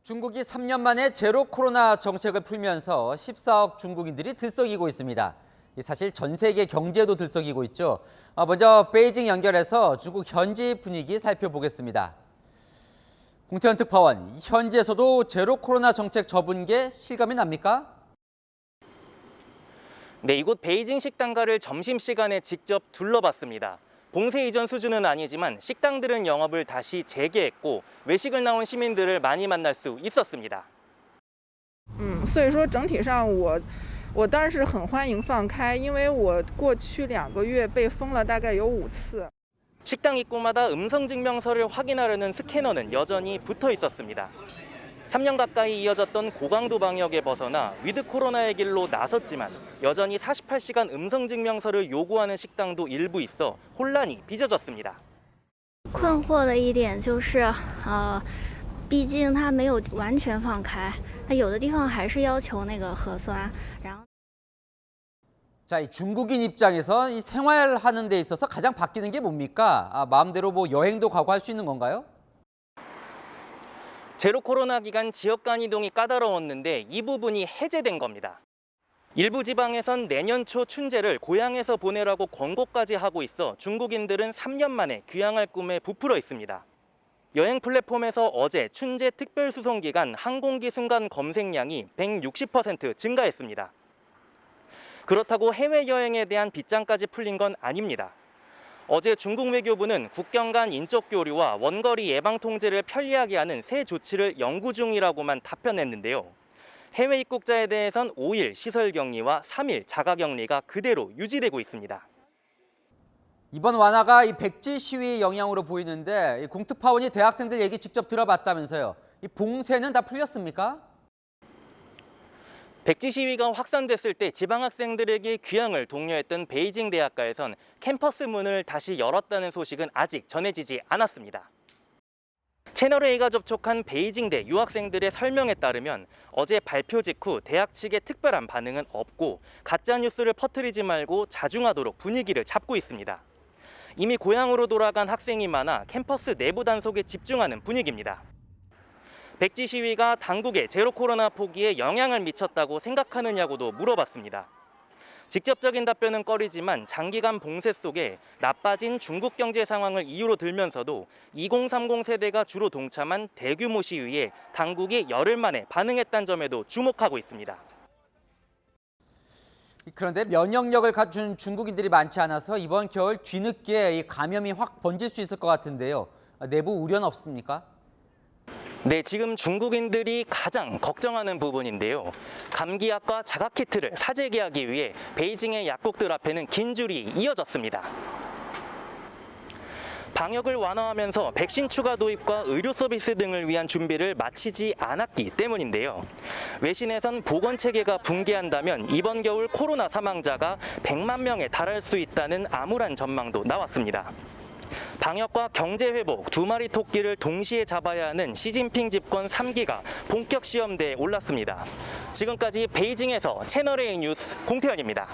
중국이 3년 만에 제로 코로나 정책을 풀면서 14억 중국인들이 들썩이고 있습니다. 사실 전 세계 경제도 들썩이고 있죠. 먼저 베이징 연결해서 중국 현지 분위기 살펴보겠습니다. 공태현 특파원, 현지에서도 제로 코로나 정책 접은 게 실감이 납니까? 네, 이곳 베이징 식당가를 점심시간에 직접 둘러봤습니다. 봉쇄 이전 수준은 아니지만 식당들은 영업을 다시 재개했고 외식을 나온 시민들을 많이 만날 수 있었습니다. 所以说整体上我当然是很欢迎放开，因为我过去2个月被封了大概有5次。 식당 입구마다 음성 증명서를 확인하려는 스캐너는 여전히 붙어 있었습니다. 3년 가까이 이어졌던 고강도 방역에 벗어나 위드 코로나의 길로 나섰지만 여전히 48시간 음성 증명서를 요구하는 식당도 일부 있어 혼란이 빚어졌습니다. 困惑的一点就是，毕竟它没有完全放开，它有的地方还是要求那个核酸，然后。 자, 이 중국인 입장에서 이 생활하는 데 있어서 가장 바뀌는 게 뭡니까? 마음대로 여행도 가고 할 수 있는 건가요? 제로 코로나 기간 지역 간 이동이 까다로웠는데 이 부분이 해제된 겁니다. 일부 지방에선 내년 초 춘제를 고향에서 보내라고 권고까지 하고 있어 중국인들은 3년 만에 귀향할 꿈에 부풀어 있습니다. 여행 플랫폼에서 어제 춘제 특별수송 기간 항공기 순간 검색량이 160% 증가했습니다. 그렇다고 해외여행에 대한 빗장까지 풀린 건 아닙니다. 어제 중국 외교부는 국경 간 인적 교류와 원거리 예방 통제를 편리하게 하는 새 조치를 연구 중이라고만 답변했는데요. 해외 입국자에 대해선 5일 시설 격리와 3일 자가 격리가 그대로 유지되고 있습니다. 이번 완화가 이 백지 시위 영향으로 보이는데 공특파원이 대학생들 얘기 직접 들어봤다면서요. 이 봉쇄는 다 풀렸습니까? 백지 시위가 확산됐을 때 지방학생들에게 귀향을 독려했던 베이징 대학가에선 캠퍼스 문을 다시 열었다는 소식은 아직 전해지지 않았습니다. 채널A가 접촉한 베이징대 유학생들의 설명에 따르면 어제 발표 직후 대학 측의 특별한 반응은 없고 가짜 뉴스를 퍼뜨리지 말고 자중하도록 분위기를 잡고 있습니다. 이미 고향으로 돌아간 학생이 많아 캠퍼스 내부 단속에 집중하는 분위기입니다. 백지 시위가 당국의 제로 코로나 포기에 영향을 미쳤다고 생각하느냐고도 물어봤습니다. 직접적인 답변은 꺼리지만 장기간 봉쇄 속에 나빠진 중국 경제 상황을 이유로 들면서도 2030 세대가 주로 동참한 대규모 시위에 당국이 열흘 만에 반응했다는 점에도 주목하고 있습니다. 그런데 면역력을 갖춘 중국인들이 많지 않아서 이번 겨울 뒤늦게 이 감염이 확 번질 수 있을 것 같은데요. 내부 우려는 없습니까? 네, 지금 중국인들이 가장 걱정하는 부분인데요. 감기약과 자가키트를 사재기하기 위해 베이징의 약국들 앞에는 긴 줄이 이어졌습니다. 방역을 완화하면서 백신 추가 도입과 의료 서비스 등을 위한 준비를 마치지 않았기 때문인데요. 외신에선 보건체계가 붕괴한다면 이번 겨울 코로나 사망자가 100만 명에 달할 수 있다는 암울한 전망도 나왔습니다. 방역과 경제 회복 두 마리 토끼를 동시에 잡아야 하는 시진핑 집권 3기가 본격 시험대에 올랐습니다. 지금까지 베이징에서 채널A 뉴스 공태현입니다.